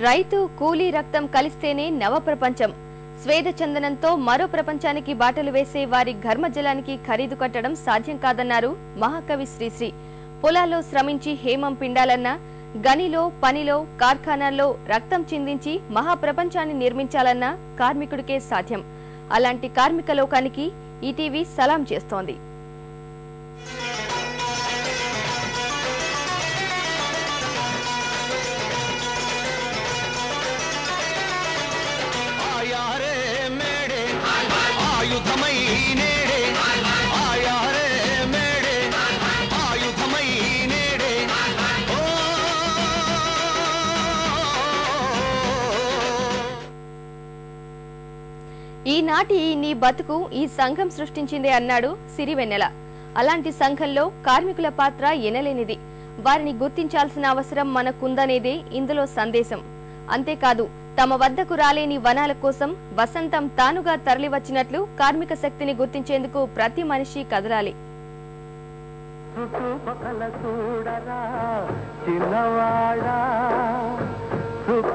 రైతు కూలీ రక్తం కలిస్తేనే నవ ప్రపంచం. స్వేద చందనంతో మరో ప్రపంచానికి బాటలు వేసే వారి ఘర్మజలానికి ఖరీదు కట్టడం సాధ్యం కాదన్నారు మహాకవి శ్రీశ్రీ. పొలాల్లో శ్రమించి హేమం పిండాలన్నా, గనిలో, పనిలో, కార్ఖానాల్లో రక్తం చిందించి మహాప్రపంచాన్ని నిర్మించాలన్నా కార్మికుడికే సాధ్యం. అలాంటి కార్మిక లోకానికి ఈటీవీ సలాం చేస్తోంది. ఈనాటి నీ బతుకు ఈ సంఘం సృష్టించిందే అన్నాడు సిరివెన్నెల. అలాంటి సంఘంలో కార్మికుల పాత్ర ఎనలేనిది. వారిని గుర్తించాల్సిన అవసరం మనకుందనేదే ఇందులో సందేశం. అంతేకాదు, తమ వద్దకు రాలేని వనాల కోసం వసంతం తానుగా తరలివచ్చినట్లు కార్మిక శక్తిని గుర్తించేందుకు ప్రతి మనిషి కదలాలి.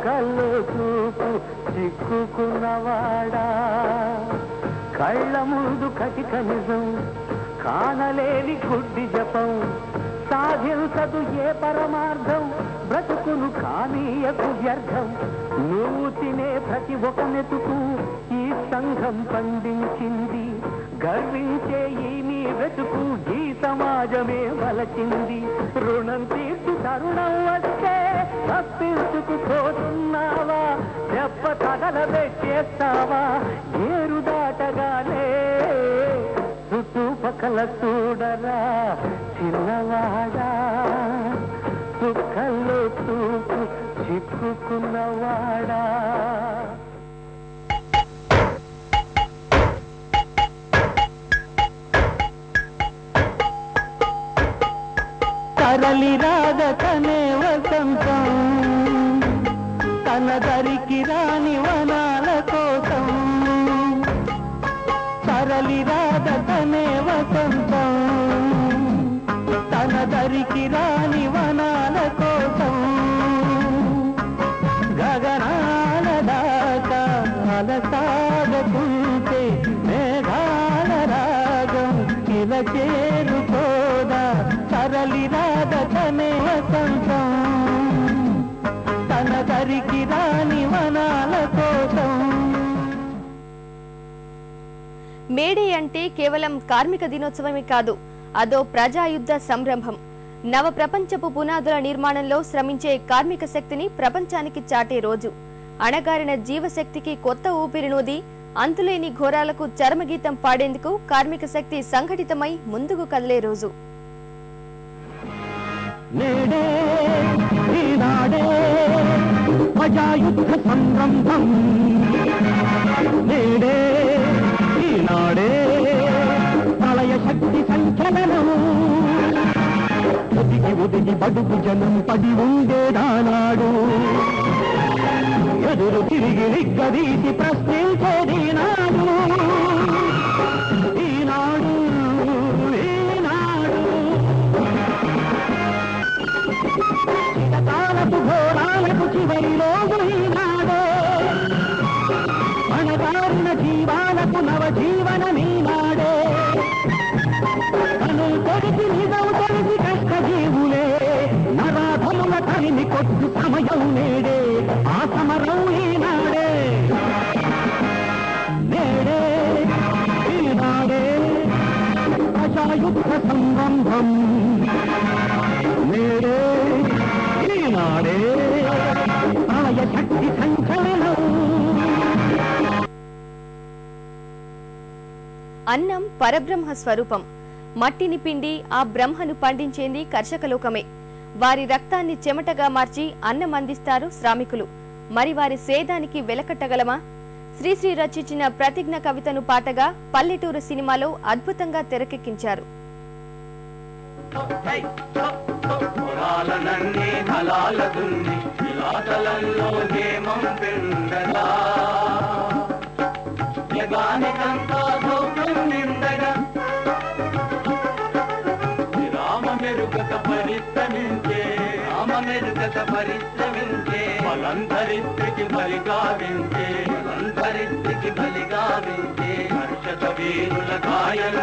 కళ్ళు చూపు చిక్కుకున్నవాడా, కళ్ళ ముందు కటిక నిజం, కానలేని గుడ్డి జపం, సాధించదు ఏ పరమార్థం, బ్రతుకును కానీయకు వ్యర్థం. నువ్వు తినే ప్రతి ఒక మెతుకు ఈ సంఘం పండించింది. గర్వించే ఈ నీ వెతుకు ఈ సమాజమే వలచింది. రుణం తీర్చు తరుణం వస్తే తప్పించుకుపోతున్నావా, దెబ్బ తగలబెట్టేస్తావా ఏరు దాటగానే. చుట్టుపక్కల చూడరా చిన్నవాడా, చుక్కల్లో చూపు చిక్కుకున్నవాడా. తరలి రాగతనే వసంతం, తన దరికి రాని వనాల కోసం. తరలి రాగతనే వసంతం, తన దరికి రాని వనాల కోసం. గగనాల దాకా అలసాగతుంటే మేఘాల రాగం ఇలా చేరుకోదా. తరలి రాగతనే వసంతం, తన దరికి రాని వనాల కోసం. మేడే అంటే కేవలం కార్మిక దినోత్సవమే కాదు, అదో ప్రజాయుద్ధ సంరంభం. నవ ప్రపంచపు పునాదుల నిర్మాణంలో శ్రమించే కార్మిక శక్తిని ప్రపంచానికి చాటే రోజు. అణగారిన జీవశక్తికి కొత్త ఊపిరినూది అంతులేని ఘోరాలకు చరమగీతం పాడేందుకు కార్మిక శక్తి సంఘటితమై ముందుకు కదిలే రోజు. నేడే ఈనాడే ప్రజాయుద్ధ సంరంభం, నేడే ఈనాడే ప్రళయ శక్తి సంచలనం. ఒదిగి ఒదిగి బడుగు జనం పడి ఉండేదానాడు, ఎదురు తిరిగి నిగ్గదీసి ప్రశ్నించేది నాడు. ఈనాడు ఈనాడు చిరకాలపు ఘోరాలకు చివరి రోజు ఈనాడే. అణగారిన జీవాలకు నవజీవనమీనాడే. తను తెలిసి నిజం తెలిసి కష్టజీవులే నరాధముల తరిమి కొట్టు సమయం నేడే. ఆ సమరం ఈనాడే, నేడే ఈనాడే ప్రజాయుద్ధ సంబంధం, నేడే ఈనాడే ప్రళయ శక్తి సంచలనం. అన్నం పరబ్రహ్మ స్వరూపం. మట్టిని పిండి ఆ బ్రహ్మను పండించేంది కర్షకలోకమే. వారి రక్తాన్ని చెమటగా మార్చి అన్నం అందిస్తారు శ్రామికులు. మరి వారి సేదానికి వెలకట్టగలమా? శ్రీశ్రీ రచించిన ప్రతిజ్ఞ కవితను పాటగా పల్లెటూరు సినిమాలో అద్భుతంగా తెరకెక్కించారు. పరిశ్రమించే మలంధరిత్రికి బలిగావించే కర్షక వీరుల గాయం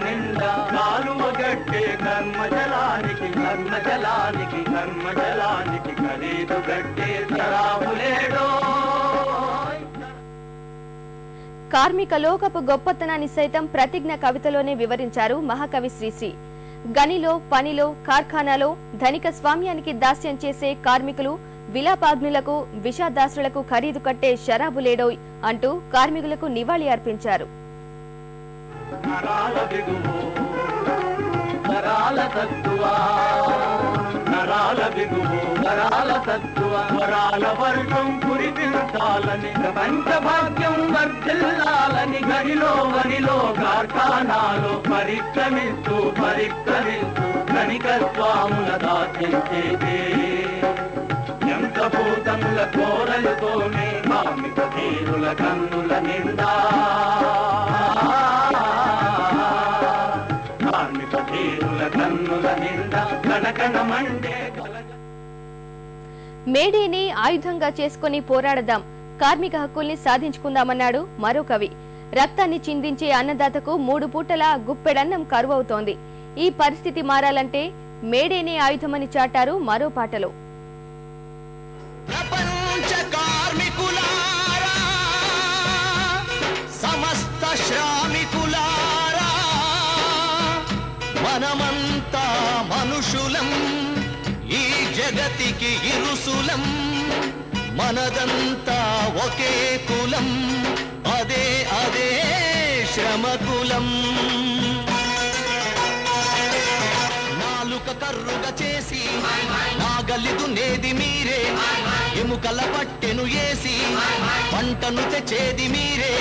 నిండా కాలువగట్టే కర్మజలానికి ఖరీదు గట్టే శరాబులేడో. కార్మిక లోకపు గొప్పతనాన్ని సైతం ప్రతిజ్ఞ కవితలోనే వివరించారు మహాకవి శ్రీశ్రీ. గనిలో, పనిలో, కార్ఖానాలో ధనిక స్వామ్యానికి దాస్యం చేసే కార్మికులు, విలాపాగ్నులకు, విషాదాసులకు ఖరీదు కట్టే శరాబులేడోయ్ అంటూ కార్మికులకు నివాళి అర్పించారు. వర్షం కురిపించాలని, ప్రపంచ భాగ్యం వర్ధిల్లాలని గనిలో వనిలో కార్ఖానాలో పరిక్రమిస్తూ ధనిక స్వాముల దాచించేదే యంత్రభూతముల కోరలతోనే కార్మిక తీరుల కన్నుల నిండా కనకనమండే. మేడేని ఆయుధంగా చేసుకుని పోరాడదాం, కార్మిక హక్కుల్ని సాధించుకుందామన్నాడు మరో కవి. రక్తాన్ని చిందించే అన్నదాతకు 3 పూటల గుప్పెడన్నం కరువవుతోంది. ఈ పరిస్థితి మారాలంటే మేడేనే ఆయుధమని చాటారు మరో పాటలో. ప్రపంచ కార్మికులారా, సమస్త శ్రామికులారా, మనమంతా మనుషులం, ఈ జగతికి ఇరుసులం, మనదంతా ఒకే కులం, అదే శ్రమకులం. నాలుక కర్రుగా చేసి నాగలి దున్నేది మీరే, ఎముకల పట్టెను ఏసి పంటను తెచ్చేది మీరే,